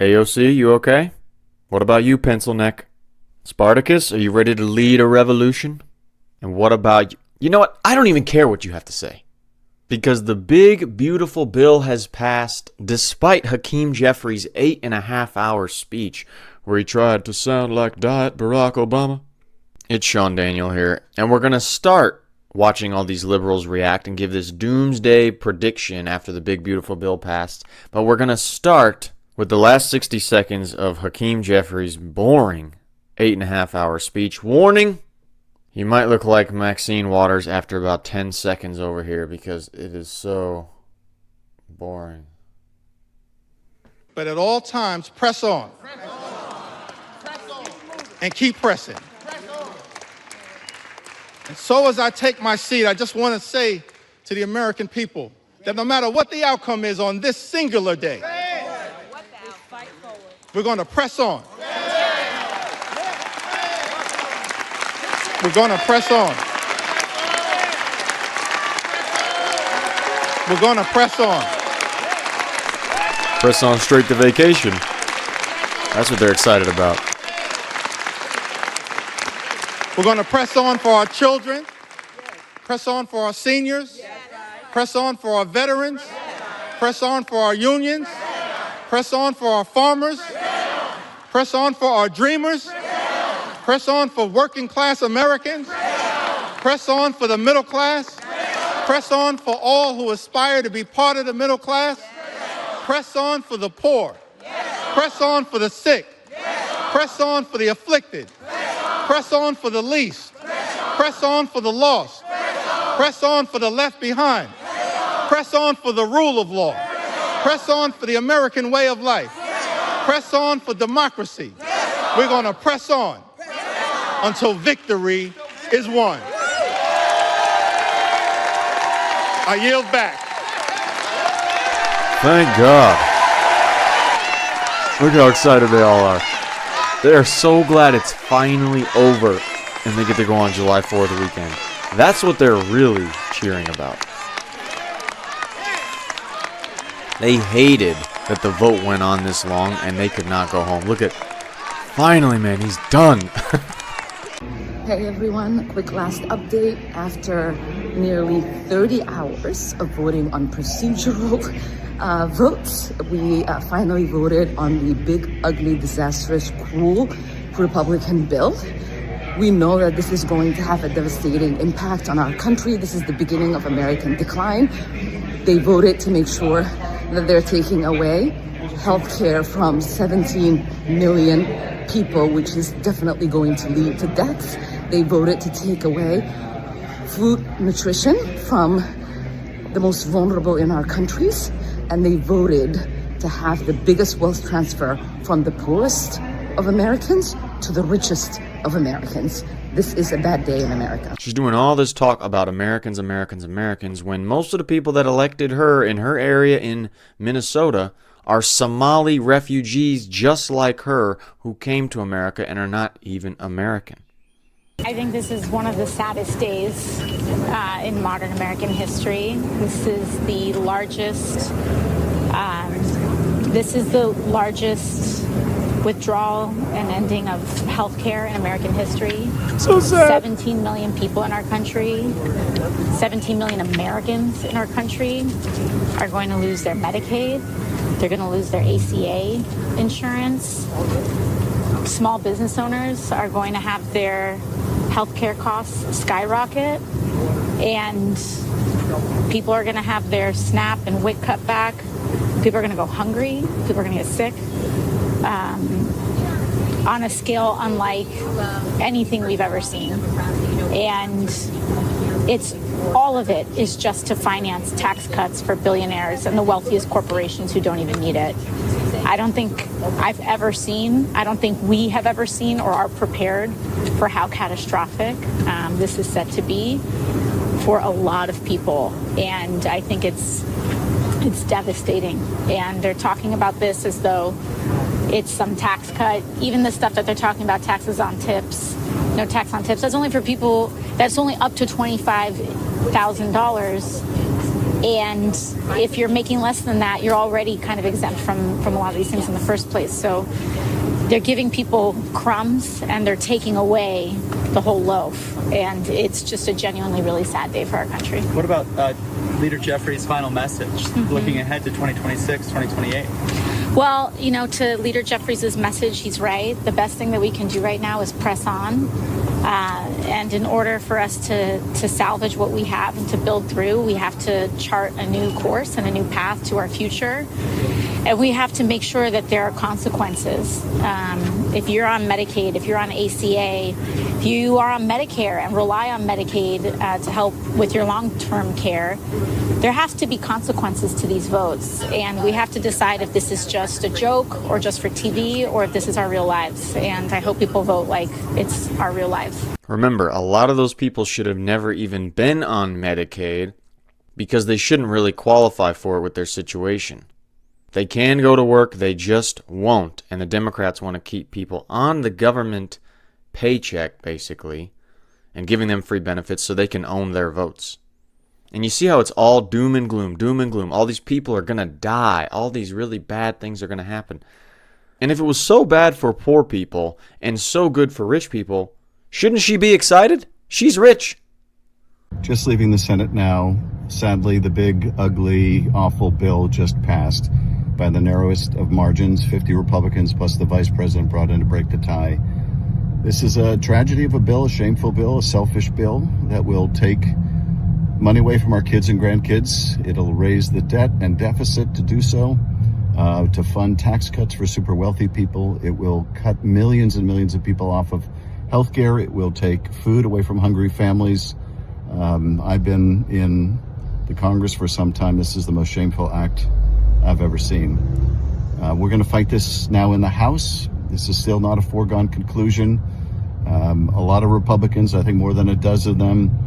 AOC, you okay? What about you, pencil neck? Spartacus, are you ready to lead a revolution? And what about you? You know what? I don't even care what you have to say. Because the big, beautiful bill has passed despite Hakeem Jeffries' 8.5-hour speech where he tried to sound like Diet Barack Obama. It's SeanDaniel here, and we're going to start watching all these liberals react and give this doomsday prediction after the big, beautiful bill passed. But we're going to start with the last 60 seconds of Hakeem Jeffries' boring 8.5-hour speech. Warning, you might look like Maxine Waters after about 10 seconds over here because it is so boring. But at all times, press on. And keep pressing. And so as I take my seat, I just want to say to the American people that no matter what the outcome is on this singular day, we're going to press on. We're going to press on. We're going to press on. Press on straight to vacation. That's what they're excited about. We're going to press on for our children, press on for our seniors, press on for our veterans, press on for our unions, press on for our farmers, press on for our dreamers, press on for working class Americans, press on for the middle class, press on for all who aspire to be part of the middle class, press on for the poor, press on for the sick, press on for the afflicted, press on for the least, press on for the lost, press on for the left behind, press on for the rule of law, press on for the American way of life, press on for democracy. We're going to press on until victory is won. I yield back. Thank God. Look how excited they all are. They are so glad it's finally over and they get to go on July 4th weekend. That's what they're really cheering about. They hated that the vote went on this long and they could not go home. Look at, finally, man, he's done. Hey everyone, quick last update. After nearly 30 hours of voting on procedural votes, we finally voted on the big, ugly, disastrous, cruel Republican bill. We know that this is going to have a devastating impact on our country. This is the beginning of American decline. They voted to make sure that they're taking away health care from 17 million people, which is definitely going to lead to deaths. They voted to take away food nutrition from the most vulnerable in our countries, and they voted to have the biggest wealth transfer from the poorest of Americans to the richest of Americans. This is a bad day in America. She's doing all this talk about Americans, when most of the people that elected her in her area in Minnesota are Somali refugees just like her who came to America and are not even American. I think this is one of the saddest days in modern American history. This is the largest withdrawal and ending of healthcare in American history. So sad. 17 million people in our country, 17 million Americans in our country are going to lose their Medicaid. They're going to lose their ACA insurance. Small business owners are going to have their healthcare costs skyrocket, and people are going to have their SNAP and WIC cut back. People are going to go hungry. People are going to get sick on a scale unlike anything we've ever seen. And all of it is just to finance tax cuts for billionaires and the wealthiest corporations who don't even need it. I don't think we have ever seen or are prepared for how catastrophic this is set to be for a lot of people. And I think it's devastating. And they're talking about this as though it's some tax cut. Even the stuff that they're talking about, taxes on tips, no tax on tips, that's only for people, that's only up to $25,000. And if you're making less than that, you're already kind of exempt from a lot of these things in the first place. So they're giving people crumbs and they're taking away the whole loaf. And it's just a genuinely really sad day for our country. What about Leader Jeffrey's final message, looking ahead to 2026, 2028? Well, you know, to Leader Jeffries' message, he's right. The best thing that we can do right now is press on. And in order for us to salvage what we have and to build through, we have to chart a new course and a new path to our future. And we have to make sure that there are consequences. If you're on Medicaid, if you're on ACA, if you are on Medicare and rely on Medicaid to help with your long-term care, there has to be consequences to these votes. And we have to decide if this is just a joke or just for TV or if this is our real lives. And I hope people vote like it's our real lives. Remember, a lot of those people should have never even been on Medicaid because they shouldn't really qualify for it with their situation. They can go to work, they just won't. And the Democrats want to keep people on the government paycheck, basically, and giving them free benefits so they can own their votes. And you see how it's all doom and gloom, doom and gloom. All these people are going to die. All these really bad things are going to happen. And if it was so bad for poor people and so good for rich people, shouldn't she be excited? She's rich. Just leaving the Senate now. Sadly, the big, ugly, awful bill just passed by the narrowest of margins. 50 Republicans plus the vice president brought in to break the tie. This is a tragedy of a bill, a shameful bill, a selfish bill that will take money away from our kids and grandkids. It'll raise the debt and deficit to do so, to fund tax cuts for super wealthy people. It will cut millions and millions of people off of health care. It will take food away from hungry families. I've been in the Congress for some time. This is the most shameful act I've ever seen. We're going to fight this now in the House. This is still not a foregone conclusion. A lot of Republicans, I think more than a dozen of them,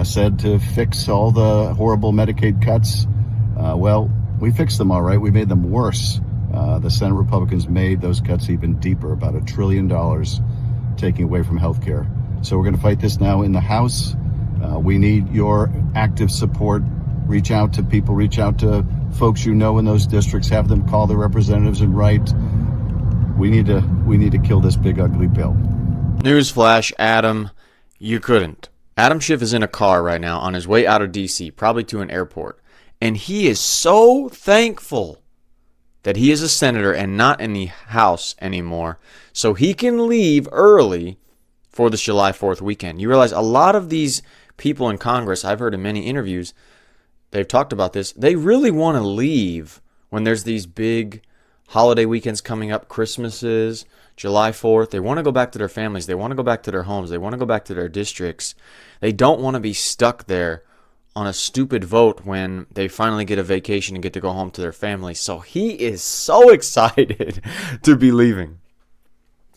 said to fix all the horrible Medicaid cuts. Well, we fixed them all right. We made them worse. The Senate Republicans made those cuts even deeper, about $1 trillion taking away from health care. So we're going to fight this now in the House. We need your active support. Reach out to people, reach out to folks you know in those districts, have them call their representatives and write. We need to kill this big ugly bill. Newsflash, Adam, you couldn't. Adam Schiff is in a car right now on his way out of D.C., probably to an airport. And he is so thankful that he is a senator and not in the House anymore, so he can leave early for the July 4th weekend. You realize a lot of these people in Congress, I've heard in many interviews, they've talked about this, they really want to leave when there's these big holiday weekends coming up, Christmases, July 4th. They want to go back to their families. They want to go back to their homes. They want to go back to their districts. They don't want to be stuck there on a stupid vote when they finally get a vacation and get to go home to their families. So he is so excited to be leaving.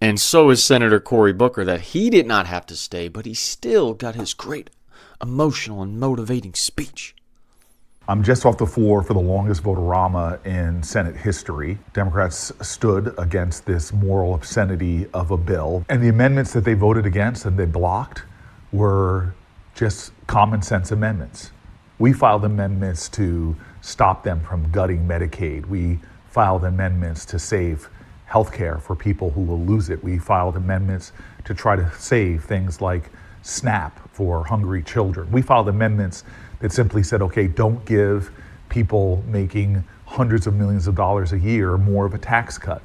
And so is Senator Cory Booker, that he did not have to stay, but he still got his great emotional and motivating speech. I'm just off the floor for the longest vote-a-rama in Senate history. Democrats stood against this moral obscenity of a bill, and the amendments that they voted against and they blocked were just common sense amendments. We filed amendments to stop them from gutting Medicaid. We filed amendments to save health care for people who will lose it. We filed amendments to try to save things like SNAP for hungry children. We filed amendments that simply said, okay, don't give people making hundreds of millions of dollars a year more of a tax cut.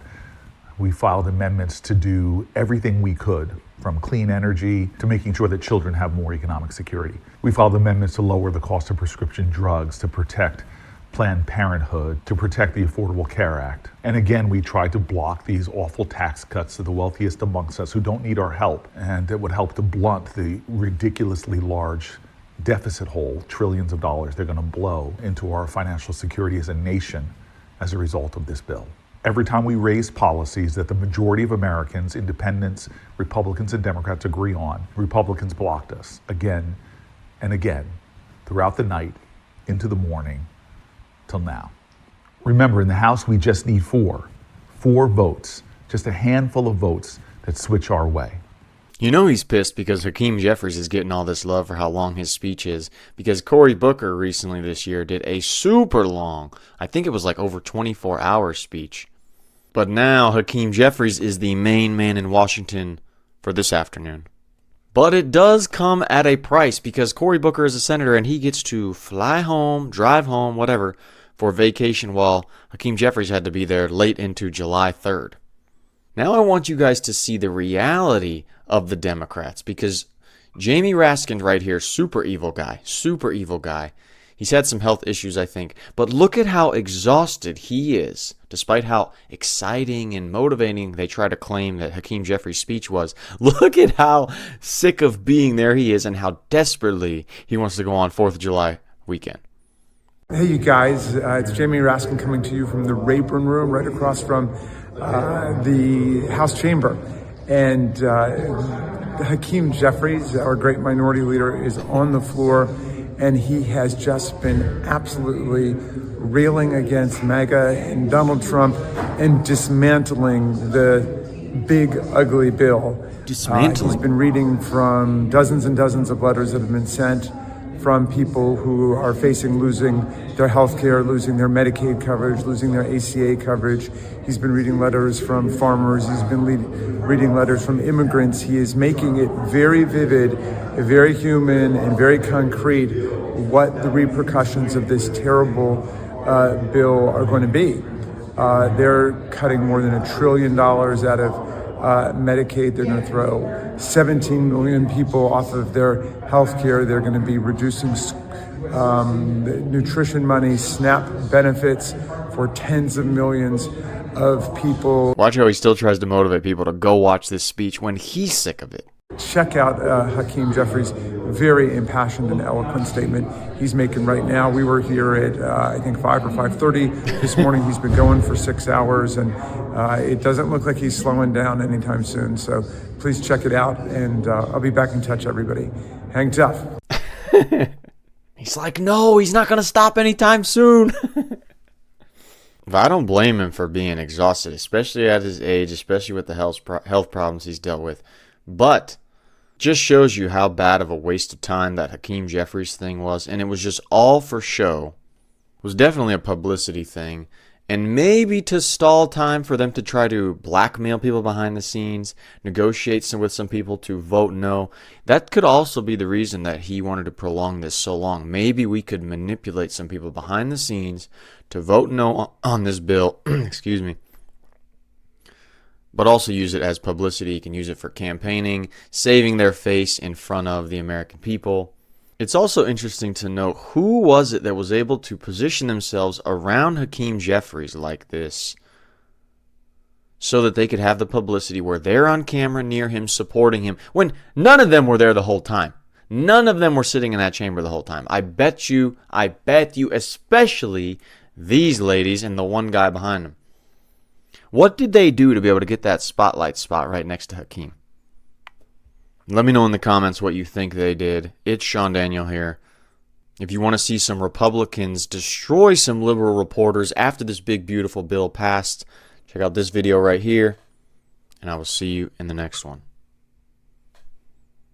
We filed amendments to do everything we could, from clean energy to making sure that children have more economic security. We filed amendments to lower the cost of prescription drugs, to protect Planned Parenthood, to protect the Affordable Care Act. And again, we tried to block these awful tax cuts to the wealthiest amongst us who don't need our help, and that would help to blunt the ridiculously large deficit hole, trillions of dollars they're going to blow into our financial security as a nation as a result of this bill. Every time we raise policies that the majority of Americans, independents, Republicans, and Democrats agree on, Republicans blocked us again and again throughout the night, into the morning, till now. Remember, in the House, we just need four votes, just a handful of votes that switch our way. You know he's pissed because Hakeem Jeffries is getting all this love for how long his speech is, because Cory Booker recently this year did a super long, I think it was like over 24-hour speech. But now Hakeem Jeffries is the main man in Washington for this afternoon. But it does come at a price, because Cory Booker is a senator and he gets to fly home, drive home, whatever, for vacation, while Hakeem Jeffries had to be there late into July 3rd. Now I want you guys to see the reality of the Democrats, because Jamie Raskin right here, super evil guy. He's had some health issues, I think, but look at how exhausted he is, despite how exciting and motivating they try to claim that Hakeem Jeffries' speech was. Look at how sick of being there he is and how desperately he wants to go on 4th of July weekend. Hey, you guys, it's Jamie Raskin coming to you from the Rayburn Room right across from the House chamber. And Hakeem Jeffries, our great minority leader, is on the floor, and he has just been absolutely railing against MAGA and Donald Trump and dismantling the big, ugly bill. He's been reading from dozens and dozens of letters that have been sent from people who are facing losing their health care, losing their Medicaid coverage, losing their ACA coverage. He's been reading letters from farmers. He's been reading letters from immigrants. He is making it very vivid, very human, and very concrete what the repercussions of this terrible bill are going to be. They're cutting more than $1 trillion out of Medicaid. They're going to throw 17 million people off of their health care. They're going to be reducing nutrition money, SNAP benefits for tens of millions of people. Watch how he still tries to motivate people to go watch this speech when he's sick of it. Check out Hakeem Jeffries' very impassioned and eloquent statement he's making right now. We were here at, I think, 5 or 5:30 this morning. He's been going for 6 hours, and it doesn't look like he's slowing down anytime soon. So please check it out, and I'll be back in touch, everybody. Hang tough. He's like, no, he's not going to stop anytime soon. But I don't blame him for being exhausted, especially at his age, especially with the health problems he's dealt with. But just shows you how bad of a waste of time that Hakeem Jeffries thing was, and it was just all for show. It was definitely a publicity thing, and maybe to stall time for them to try to blackmail people behind the scenes, negotiate with some people to vote no. That could also be the reason that he wanted to prolong this so long. Maybe we could manipulate some people behind the scenes to vote no on this bill, excuse me, but also use it as publicity. You can use it for campaigning, saving their face in front of the American people. It's also interesting to note, who was it that was able to position themselves around Hakeem Jeffries like this so that they could have the publicity where they're on camera near him, supporting him, when none of them were there the whole time. None of them were sitting in that chamber the whole time. I bet you, especially these ladies and the one guy behind them. What did they do to be able to get that spotlight spot right next to Hakeem? Let me know in the comments what you think they did. It's itsSeanDaniel here. If you want to see some Republicans destroy some liberal reporters after this big, beautiful bill passed, check out this video right here, and I will see you in the next one.